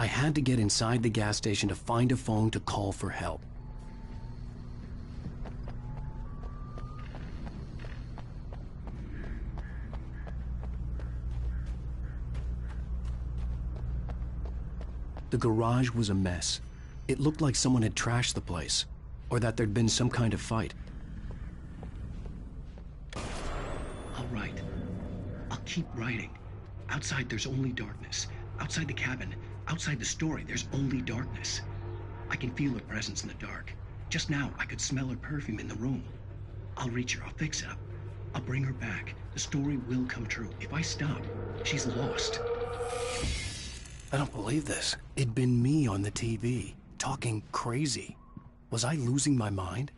I had to get inside the gas station to find a phone to call for help. The garage was a mess. It looked like someone had trashed the place, or that there'd been some kind of fight. I'll write. I'll keep writing. Outside there's only darkness. Outside the cabin, outside the story, there's only darkness. I can feel her presence in the dark. Just now, I could smell her perfume in the room. I'll reach her, I'll fix it up. I'll bring her back. The story will come true. If I stop, she's lost. I don't believe this. It'd been me on the TV, talking crazy. Was I losing my mind?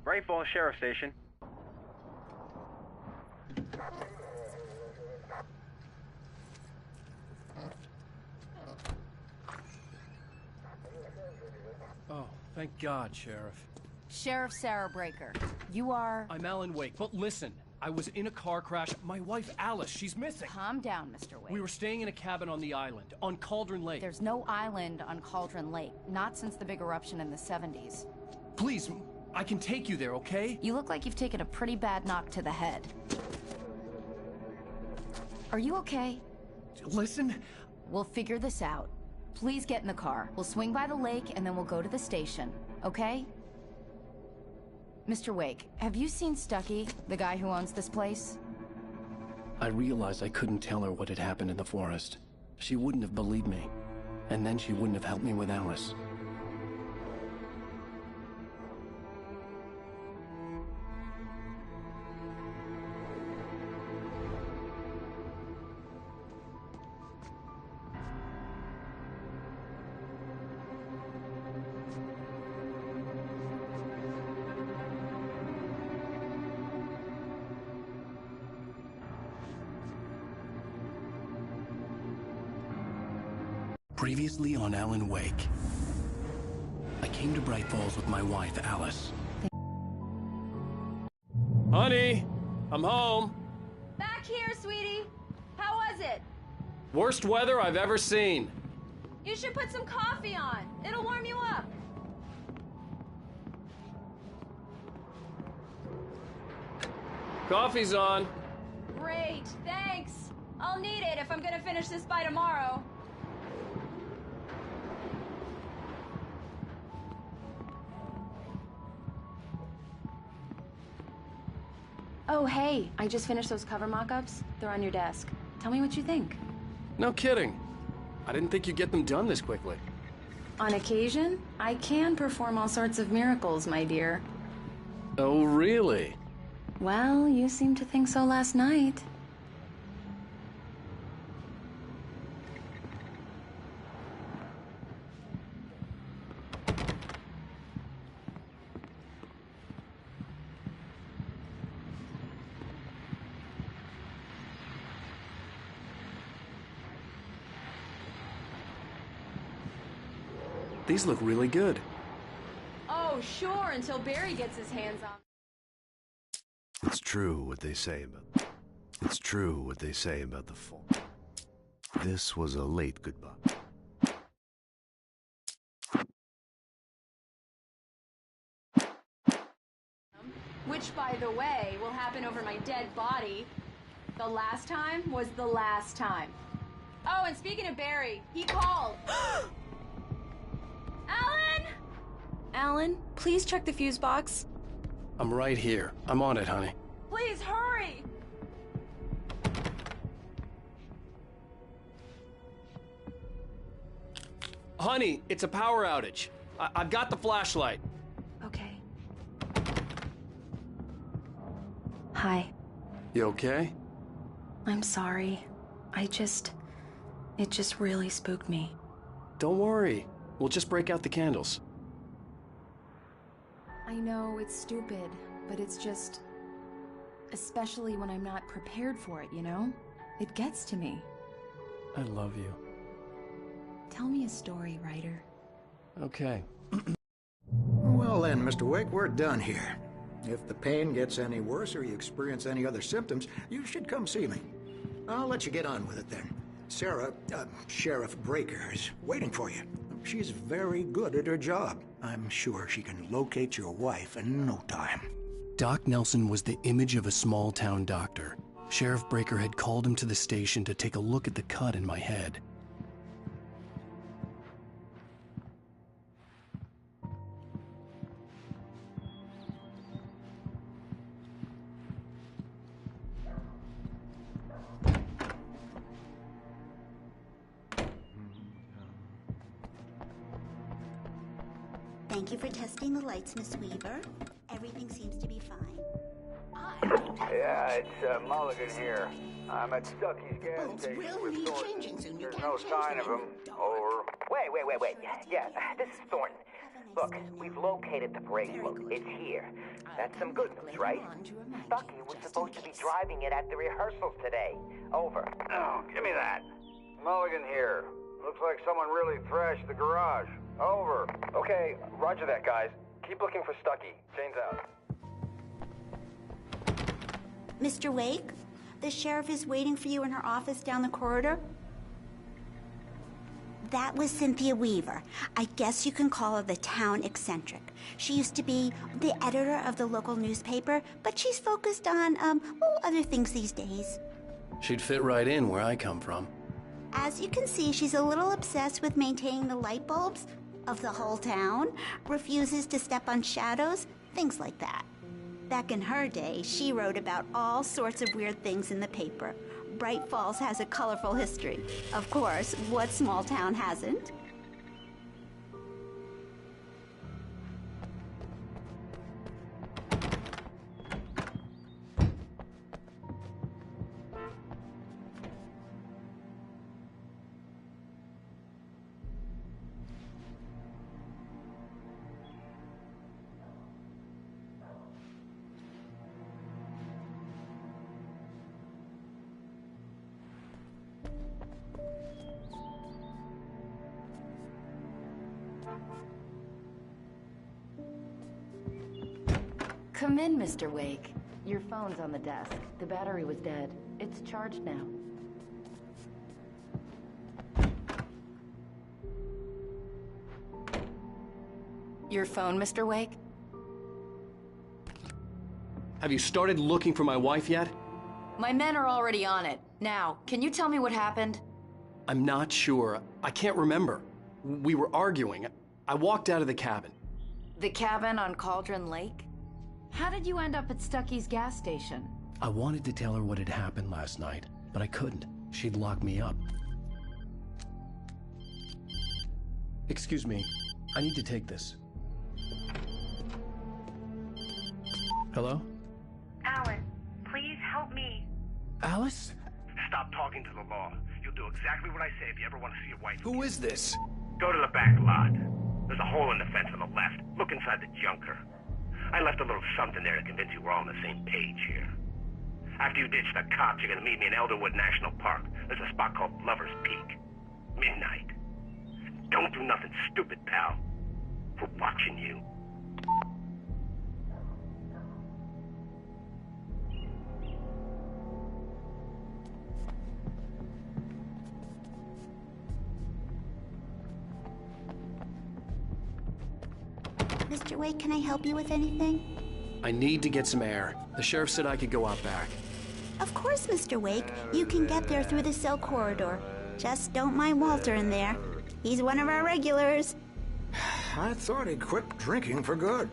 Bright Falls Sheriff Station. Oh, thank God, Sheriff. Sheriff Sarah Breaker. You are... I'm Alan Wake, but listen. I was in a car crash. My wife, Alice, she's missing. Calm down, Mr. Wake. We were staying in a cabin on the island, on Cauldron Lake. There's no island on Cauldron Lake. Not since the big eruption in the 70s. Please, I can take you there, okay? You look like you've taken a pretty bad knock to the head. Are you okay? Listen. We'll figure this out. Please get in the car. We'll swing by the lake and then we'll go to the station, okay? Mr. Wake, have you seen Stucky, the guy who owns this place? I realized I couldn't tell her what had happened in the forest. She wouldn't have believed me. And then she wouldn't have helped me with Alice. Previously on Alan Wake. I came to Bright Falls with my wife, Alice. Honey, I'm home. Back here, sweetie. How was it? Worst weather I've ever seen. You should put some coffee on. It'll warm you up. Coffee's on. Great, thanks. I'll need it if I'm gonna finish this by tomorrow. Oh, hey, I just finished those cover mock-ups. They're on your desk. Tell me what you think. No kidding. I didn't think you'd get them done this quickly. On occasion, I can perform all sorts of miracles, my dear. Oh, really? Well, you seemed to think so last night. These look really good. Oh, sure, until Barry gets his hands on. It's true what they say about... It's true what they say about the fall. This was a late goodbye. Which, by the way, will happen over my dead body. The last time was the last time. Oh, and speaking of Barry, he called. Alan! Alan, please check the fuse box. I'm right here. I'm on it, honey. Please, hurry! Honey, it's a power outage. I've got the flashlight. Okay. Hi. You okay? I'm sorry. It just really spooked me. Don't worry. We'll just break out the candles. I know it's stupid, but it's just... Especially when I'm not prepared for it, you know? It gets to me. I love you. Tell me a story, writer. Okay. Well then, Mr. Wake, we're done here. If the pain gets any worse or you experience any other symptoms, you should come see me. I'll let you get on with it then. Sarah, Sheriff Breaker, is waiting for you. She's very good at her job. I'm sure she can locate your wife in no time. Doc Nelson was the image of a small-town doctor. Sheriff Breaker had called him to the station to take a look at the cut in my head. Thank you for testing the lights, Miss Weaver. Everything seems to be fine. Yeah, it's Mulligan here. I'm at Stucky's gas station with Thornton. There's no sign of him. Over. Wait. Yeah, this is Thornton. Look, we've located the brake book. It's here. That's some good news, right? Stucky was supposed to be driving it at the rehearsals today. Over. Oh, give me that. Mulligan here. Looks like someone really thrashed the garage. Over. Okay, roger that, guys. Keep looking for Stucky. Jane's out. Mr. Wake, the sheriff is waiting for you in her office down the corridor. That was Cynthia Weaver. I guess you can call her the town eccentric. She used to be the editor of the local newspaper, but she's focused on, other things these days. She'd fit right in where I come from. As you can see, she's a little obsessed with maintaining the light bulbs of the whole town, refuses to step on shadows, things like that. Back in her day, she wrote about all sorts of weird things in the paper. Bright Falls has a colorful history. Of course, what small town hasn't? Come in, Mr. Wake. Your phone's on the desk. The battery was dead. It's charged now. Your phone, Mr. Wake? Have you started looking for my wife yet? My men are already on it. Now, can you tell me what happened? I'm not sure. I can't remember. We were arguing. I walked out of the cabin. The cabin on Cauldron Lake? How did you end up at Stucky's gas station? I wanted to tell her what had happened last night, but I couldn't. She'd lock me up. Excuse me. I need to take this. Hello? Alan, please help me. Alice? Stop talking to the law. You'll do exactly what I say if you ever want to see your wife. Who is this? Go to the back lot. There's a hole in the fence on the left. Look inside the junker. I left a little something there to convince you we're all on the same page here. After you ditch the cops, you're gonna meet me in Elderwood National Park. There's a spot called Lover's Peak. Midnight. Don't do nothing stupid, pal. We're watching you. Mr. Wake, can I help you with anything? I need to get some air. The sheriff said I could go out back. Of course, Mr. Wake. You can get there through the cell corridor. Just don't mind Walter in there. He's one of our regulars. I thought he quit drinking for good.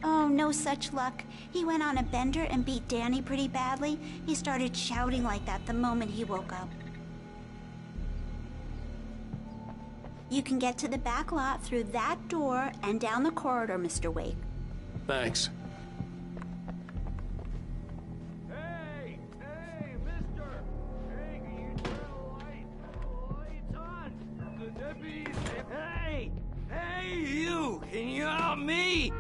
Oh, no such luck. He went on a bender and beat Danny pretty badly. He started shouting like that the moment he woke up. You can get to the back lot through that door and down the corridor, Mr. Wake. Thanks. Hey, mister! Hey, can you turn the lights on? The deputies... Hey, you! Can you help me?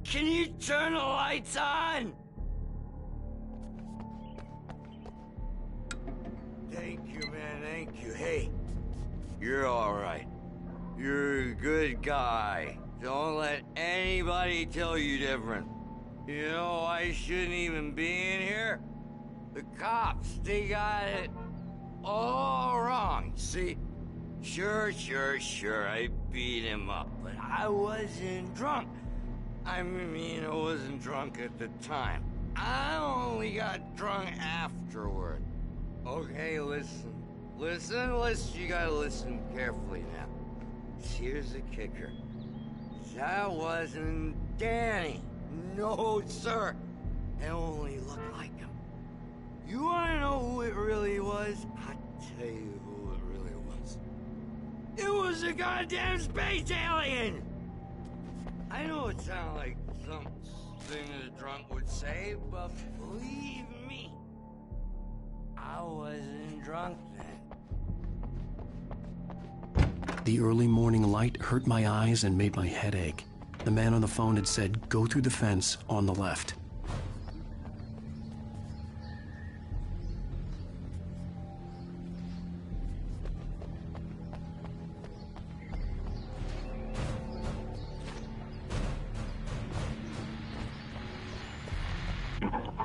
Can you turn the lights on? Thank you, man, thank you. Hey, you're all right. You're a good guy. Don't let anybody tell you different. You know I shouldn't even be in here? The cops, they got it all wrong, see? Sure, I beat him up, but I wasn't drunk. I mean, I wasn't drunk at the time. I only got drunk afterward. Okay, listen, you gotta listen carefully now. Here's the kicker. That wasn't Danny. No, sir. It only looked like him. You wanna know who it really was? I'll tell you who it really was. It was a goddamn space alien! I know it sounds like something a drunk would say, but believe me, I wasn't drunk then. The early morning light hurt my eyes and made my head ache. The man on the phone had said, go through the fence on the left.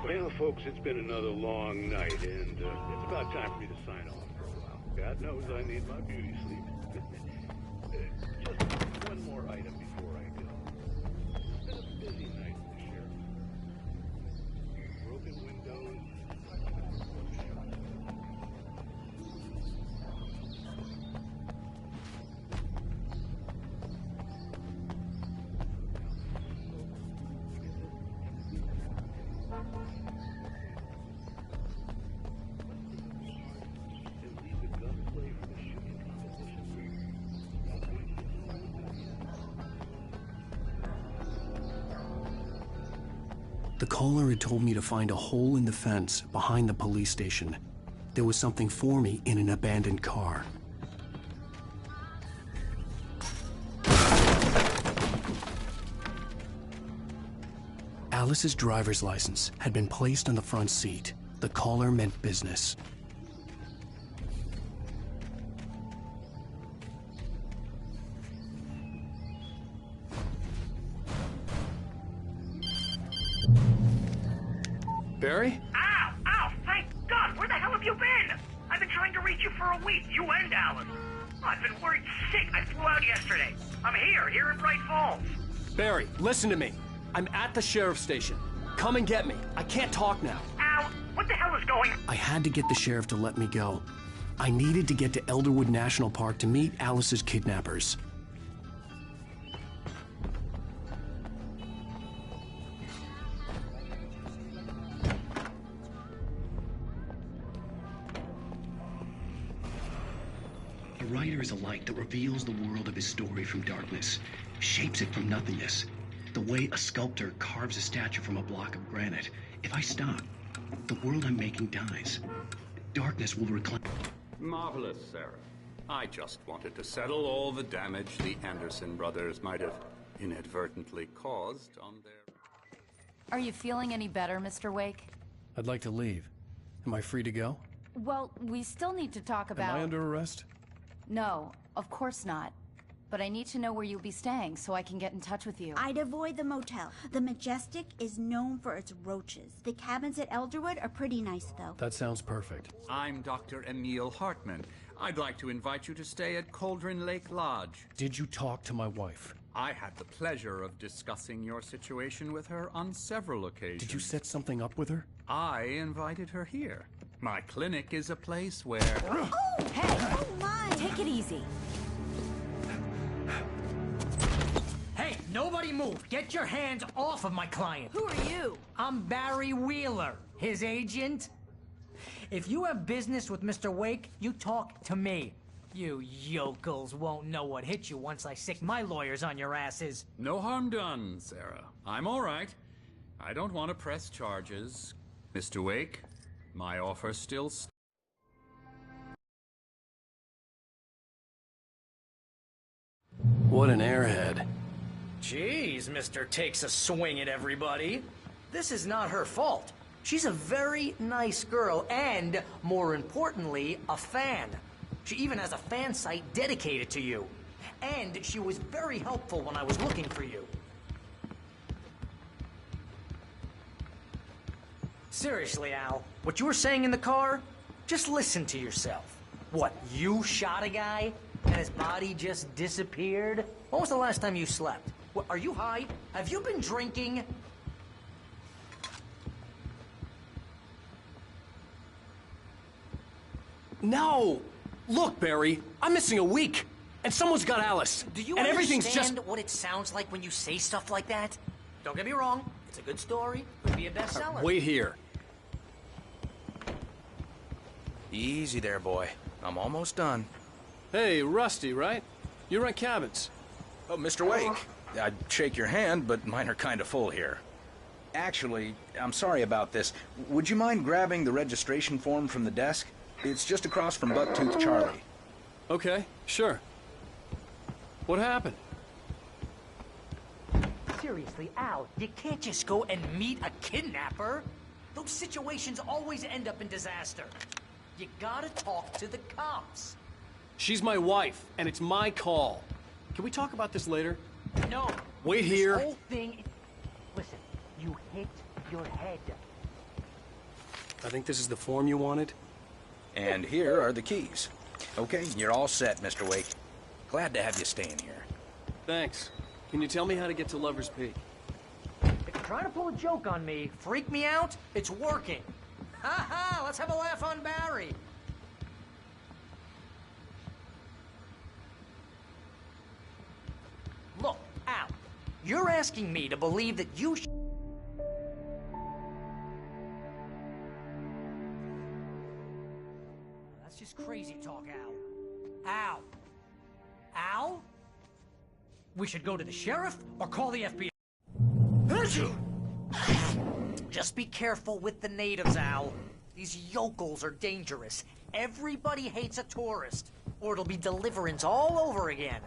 Well, folks, it's been another long night, and it's about time for me to sign off for a while. God knows I need my beauty sleep. Just one more item before I go. It's been a busy night for the sheriff. Broken windows. The caller had told me to find a hole in the fence behind the police station. There was something for me in an abandoned car. Alice's driver's license had been placed on the front seat. The caller meant business. Barry? Ow! Thank God! Where the hell have you been? I've been trying to reach you for a week, you and Alice. I've been worried sick. I flew out yesterday. I'm here in Bright Falls. Barry, listen to me. I'm at the sheriff's station. Come and get me. I can't talk now. Al, what the hell is going on? I had to get the sheriff to let me go. I needed to get to Elderwood National Park to meet Alice's kidnappers. A writer is a light that reveals the world of his story from darkness, shapes it from nothingness. The way a sculptor carves a statue from a block of granite. If I stop, the world I'm making dies. Darkness will reclaim. Marvelous, Sarah. I just wanted to settle all the damage the Anderson brothers might have inadvertently caused on their... Are you feeling any better, Mr. Wake? I'd like to leave. Am I free to go? Well, we still need to talk about... Am I under arrest? No, of course not. But I need to know where you'll be staying so I can get in touch with you. I'd avoid the motel. The Majestic is known for its roaches. The cabins at Elderwood are pretty nice, though. That sounds perfect. I'm Dr. Emil Hartman. I'd like to invite you to stay at Cauldron Lake Lodge. Did you talk to my wife? I had the pleasure of discussing your situation with her on several occasions. Did you set something up with her? I invited her here. My clinic is a place where... Oh, hey! Oh, my! Take it easy. Hey, nobody move! Get your hands off of my client! Who are you? I'm Barry Wheeler, his agent. If you have business with Mr. Wake, you talk to me. You yokels won't know what hit you once I sick my lawyers on your asses. No harm done, Sarah. I'm all right. I don't want to press charges. Mr. Wake, my offer still stands. What an airhead. Jeez, Mr. Takes a swing at everybody. This is not her fault. She's a very nice girl and, more importantly, a fan. She even has a fan site dedicated to you. And she was very helpful when I was looking for you. Seriously, Al, what you were saying in the car, just listen to yourself. What, you shot a guy and his body just disappeared? When was the last time you slept? What, are you high? Have you been drinking? No! Look, Barry, I'm missing a week, and someone's got Alice. Do you and everything's understand just... what it sounds like when you say stuff like that? Don't get me wrong, it's a good story, could be a bestseller. Wait here. Easy there, boy. I'm almost done. Hey, Rusty, right? You rent cabins. Oh, Mr. Wake. I'd shake your hand, but mine are kind of full here. Actually, I'm sorry about this. Would you mind grabbing the registration form from the desk? It's just across from Bucktooth Charlie. Okay, sure. What happened? Seriously, Al, you can't just go and meet a kidnapper. Those situations always end up in disaster. You gotta talk to the cops. She's my wife, and it's my call. Can we talk about this later? No. Wait here. This whole thing... Listen, you hit your head. I think this is the form you wanted. And here are the keys. Okay, you're all set, Mr. Wake. Glad to have you staying here. Thanks. Can you tell me how to get to Lover's Peak? If you're trying to pull a joke on me, freak me out, it's working. Ha ha, let's have a laugh on Barry. Look, Al, you're asking me to believe that you That's just crazy talk, Al. Al. Al? We should go to the sheriff or call the FBI. Just be careful with the natives, Al. These yokels are dangerous. Everybody hates a tourist, or it'll be Deliverance all over again.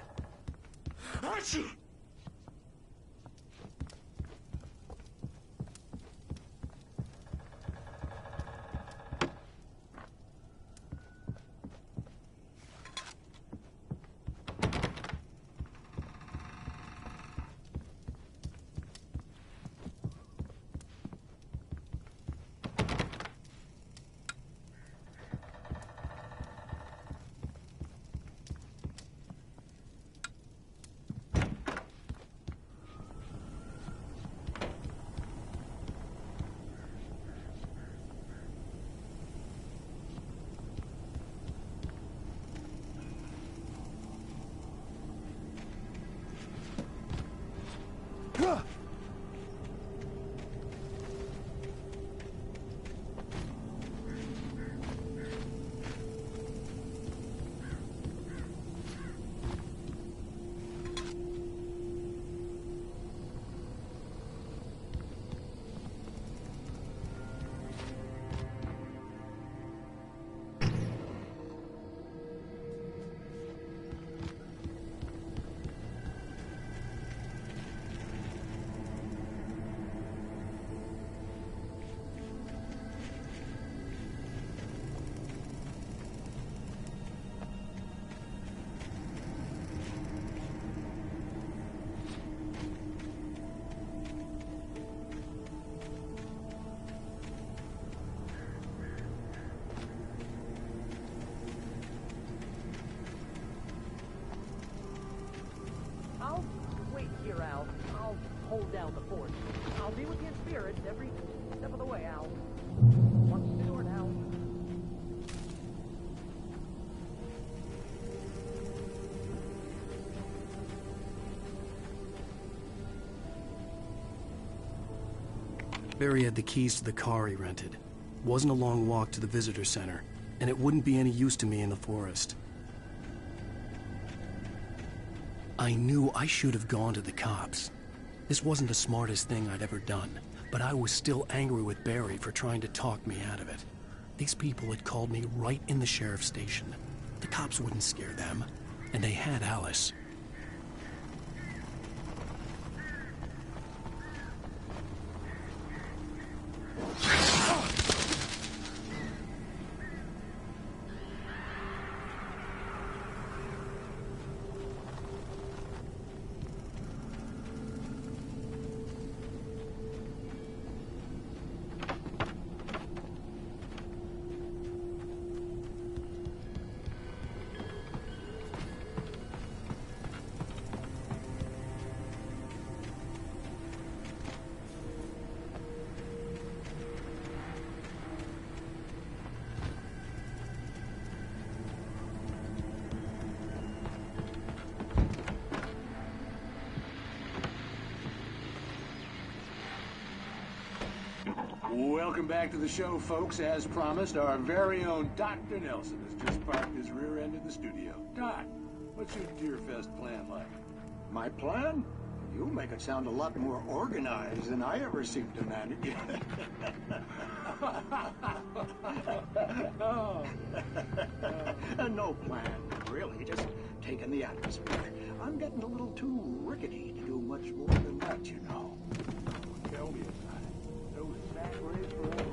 I'll wait here, Al. I'll hold down the fort. I'll be with you in spirit every step of the way, Al. Watch the door now. Barry had the keys to the car he rented. Wasn't a long walk to the visitor center, and it wouldn't be any use to me in the forest. I knew I should have gone to the cops. This wasn't the smartest thing I'd ever done, but I was still angry with Barry for trying to talk me out of it. These people had called me right in the sheriff's station. The cops wouldn't scare them, and they had Alice. Welcome back to the show, folks. As promised, our very own Dr. Nelson has just parked his rear end in the studio. Doc, what's your Deerfest plan like? My plan? You make it sound a lot more organized than I ever seem to manage. No plan, really. Just taking the atmosphere. I'm getting a little too rickety to do much more than that, you know. Tell me about it. Those sack rays for all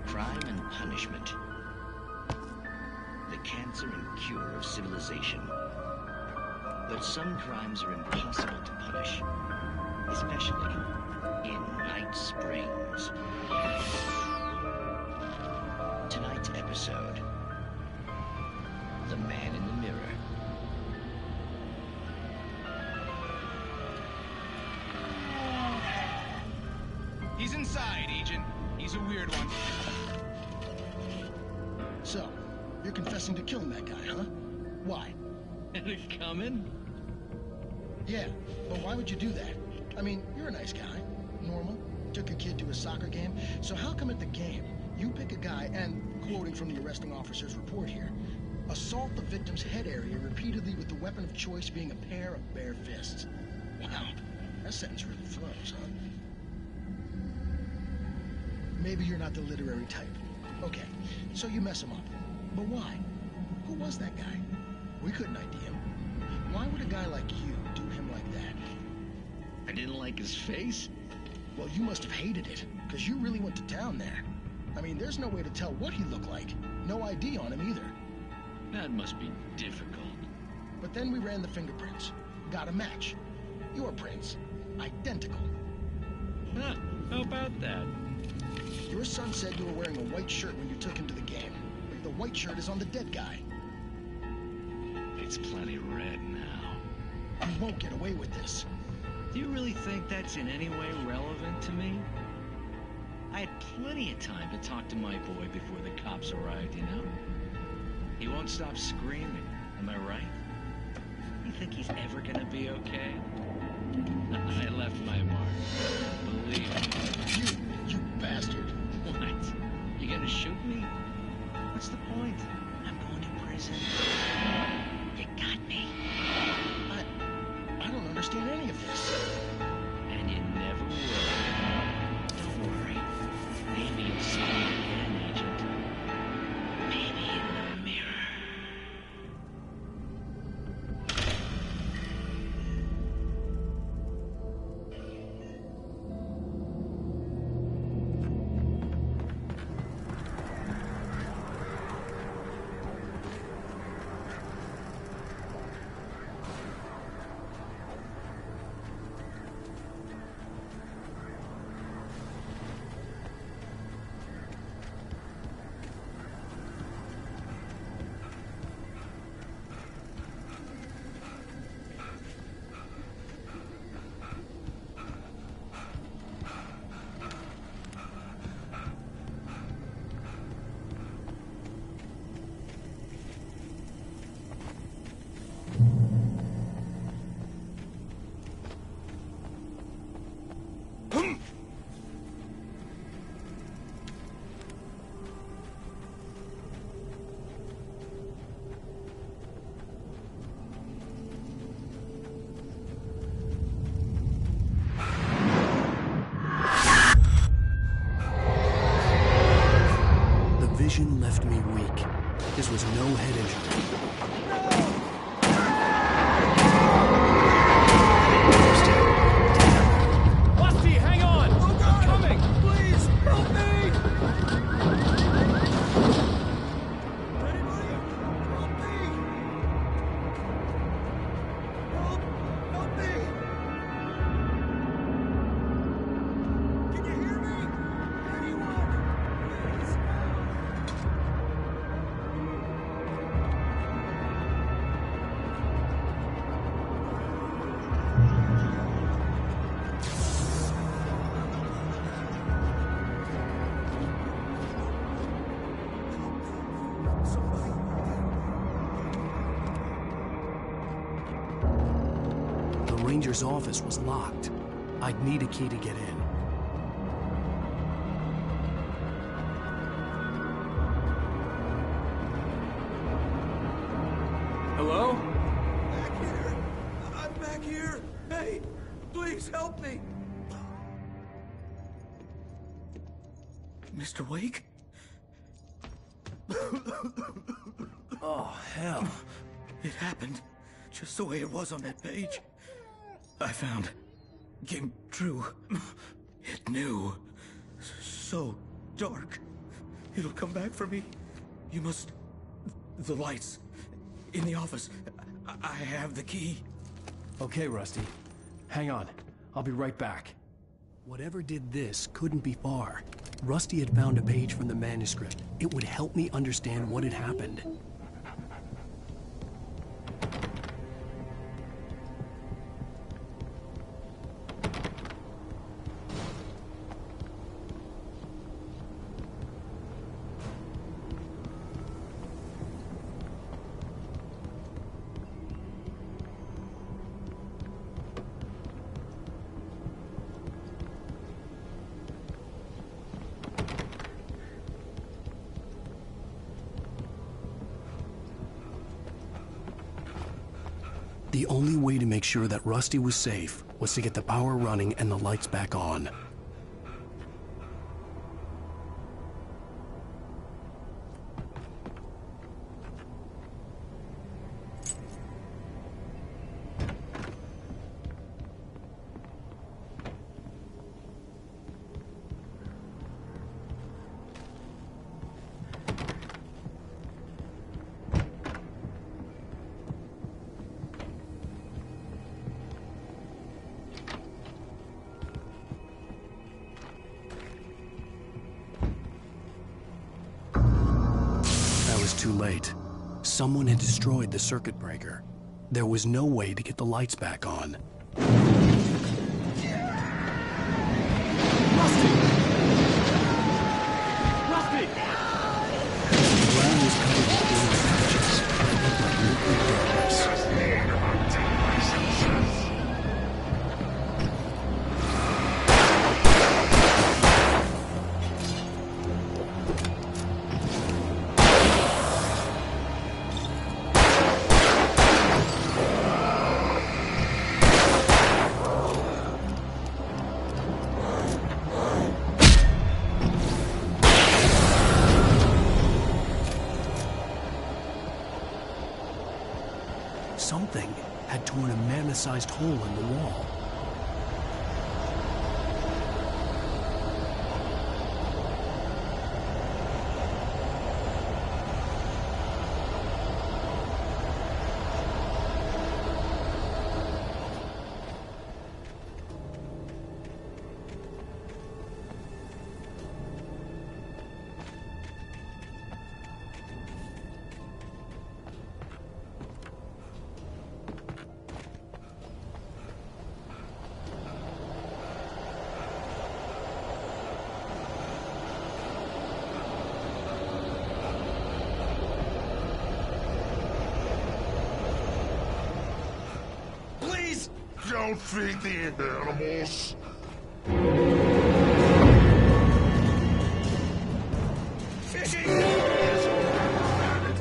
Crime and punishment. The cancer and cure of civilization. But some crimes are impossible to punish, especially in Night Springs. Tonight's episode, The Man in the Mirror. He's inside, Agent. He's a weird one. So, you're confessing to killing that guy, huh? Why? It coming? Yeah, but why would you do that? I mean, you're a nice guy. Normal. Took a kid to a soccer game. So how come at the game, you pick a guy and, quoting from the arresting officer's report here, assault the victim's head area repeatedly with the weapon of choice being a pair of bare fists? Wow, that sentence really flows, huh? Maybe you're not the literary type. Okay, so you mess him up. But why? Who was that guy? We couldn't ID him. Why would a guy like you do him like that? I didn't like his face? Well, you must have hated it, because you really went to town there. I mean, there's no way to tell what he looked like. No ID on him either. That must be difficult. But then we ran the fingerprints. Got a match. Your prints. Identical. Huh, how about that? Your son said you were wearing a white shirt when you took him to the game. The white shirt is on the dead guy. It's plenty red now. You won't get away with this. Do you really think that's in any way relevant to me? I had plenty of time to talk to my boy before the cops arrived, you know? He won't stop screaming, am I right? You think he's ever gonna be okay? I left my mark. Believe me. You bastard. What? You gonna shoot me? What's the point? I'm going to prison. You got me. I don't understand any of this. And you never will. Don't worry. Maybe you'll see me again, Agent. Maybe in the mirror. vision left me weak. This was no head injury. Rusty, hang on! I'm coming! Please, help me! The ranger's office was locked. I'd need a key to get in. Hello? Back here. I'm back here. Hey, please help me. Mr. Wake? Oh, hell. It happened just the way it was on that page. I found came true. It knew. So dark. It'll come back for me. You must... The lights. In the office. I have the key. Okay, Rusty. Hang on. I'll be right back. Whatever did this couldn't be far. Rusty had found a page from the manuscript. It would help me understand what had happened. The only way to make sure that Rusty was safe was to get the power running and the lights back on. Too late. Someone had destroyed the circuit breaker. There was no way to get the lights back on. Rusty! Rusty! The ground was covered with blue patches that looked like nuclear darkness. Something had torn a mammoth-sized hole in the wall. Don't feed the animals. Fishing!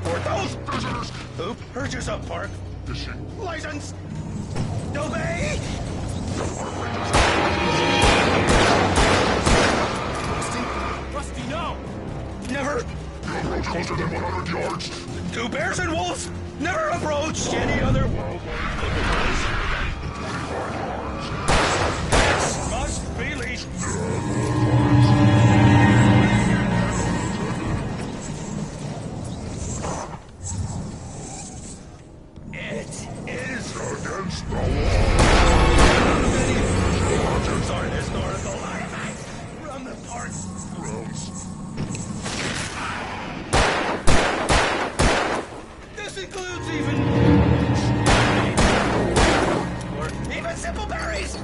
For those visitors who heard yourself, Park. Fishing. License! Obey! Rusty, no! Never Do bears and wolves never approach any other world? This must be leashed. It is against the law. Legends are historical artifacts from the park. This includes even simple berries.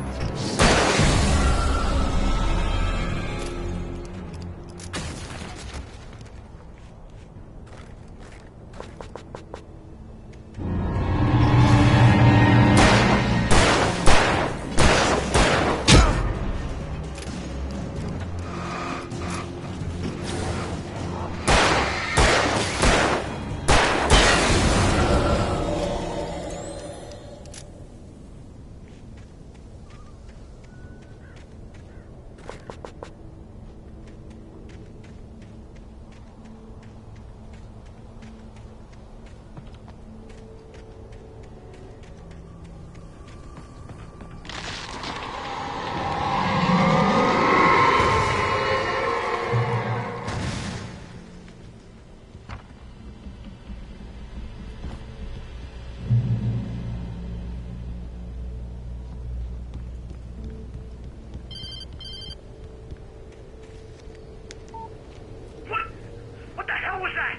What the hell was that?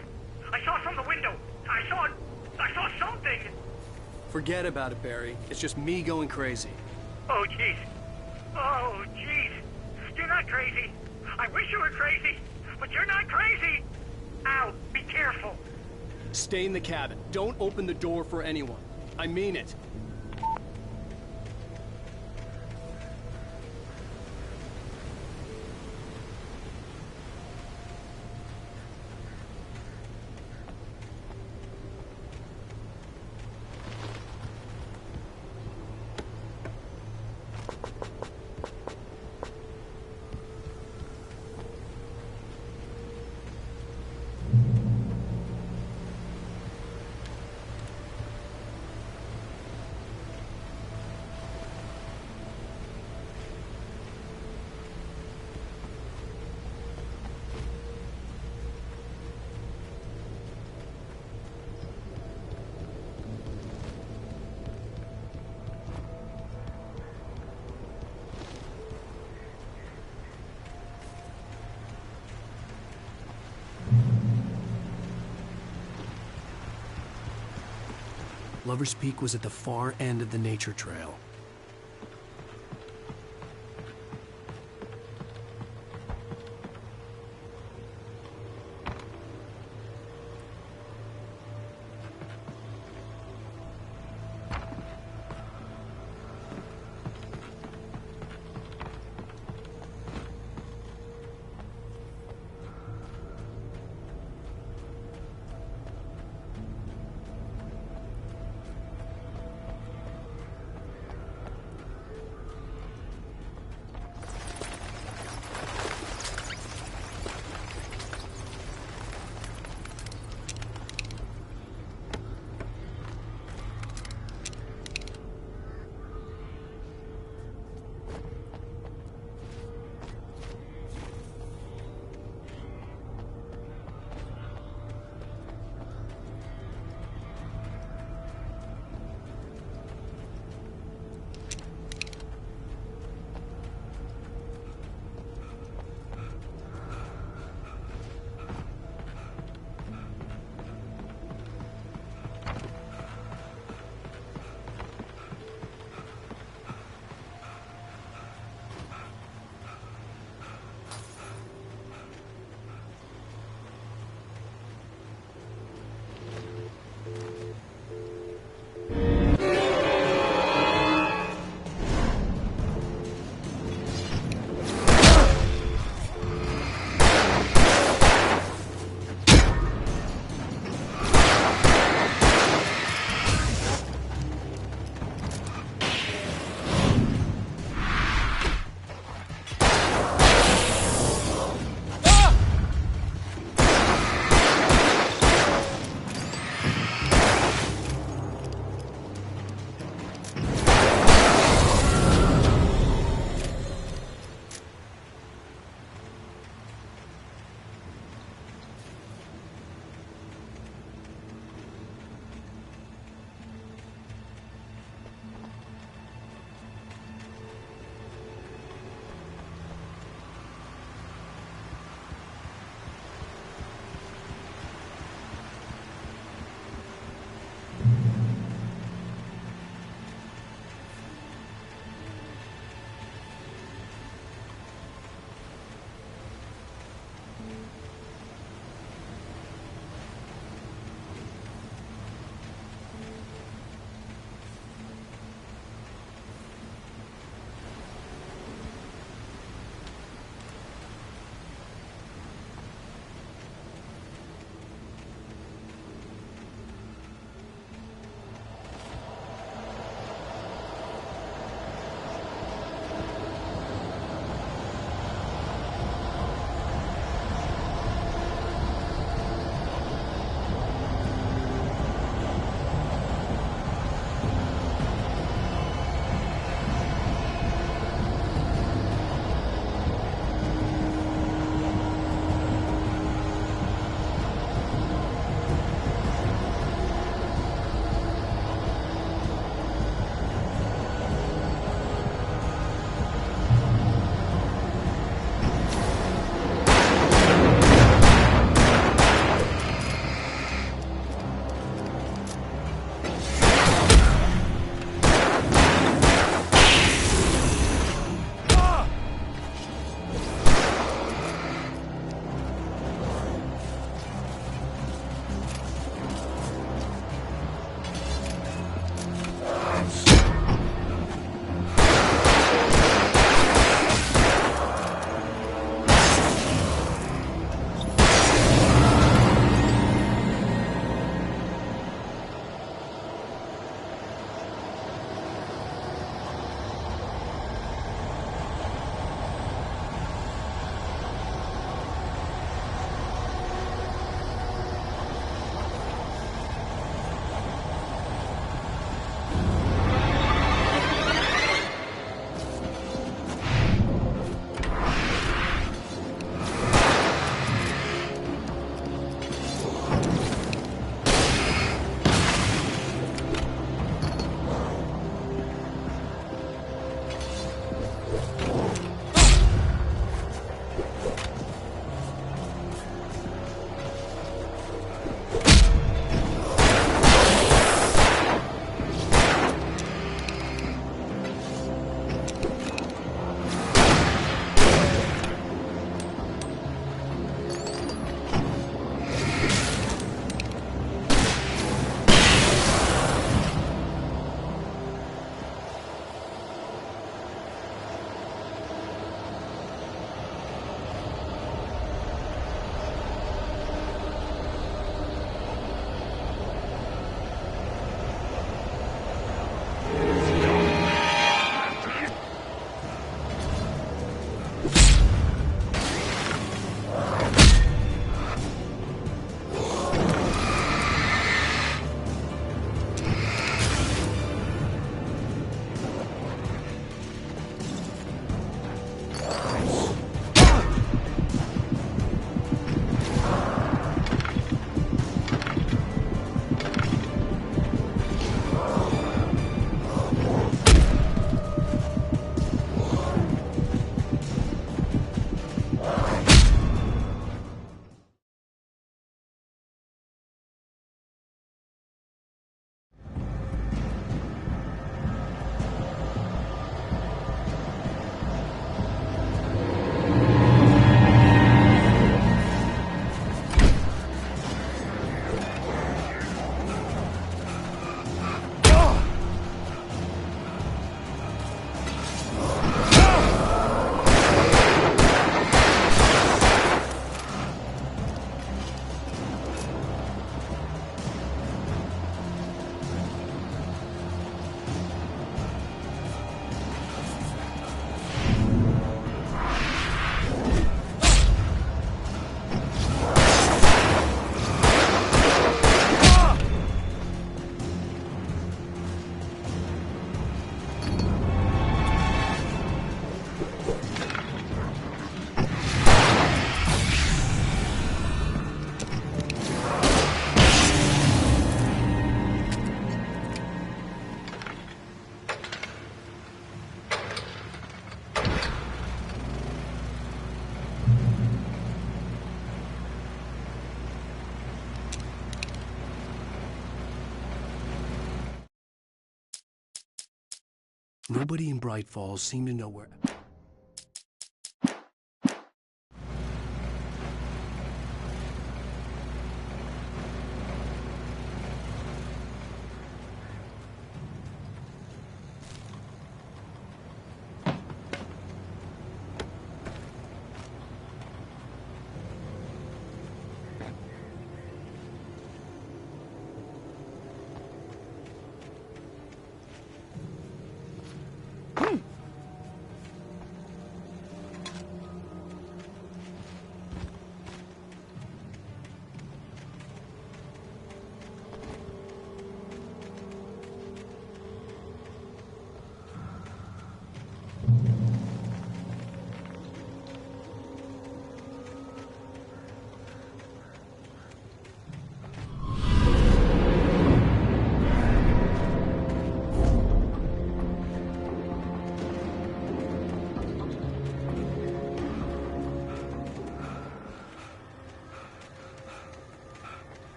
I saw from the window. I saw something. Forget about it, Barry. It's just me going crazy. Oh, jeez. Oh, jeez. You're not crazy. I wish you were crazy, but you're not crazy. Ow, be careful. Stay in the cabin. Don't open the door for anyone. I mean it. Lover's Peak was at the far end of the nature trail. Nobody in Bright Falls seemed to know where...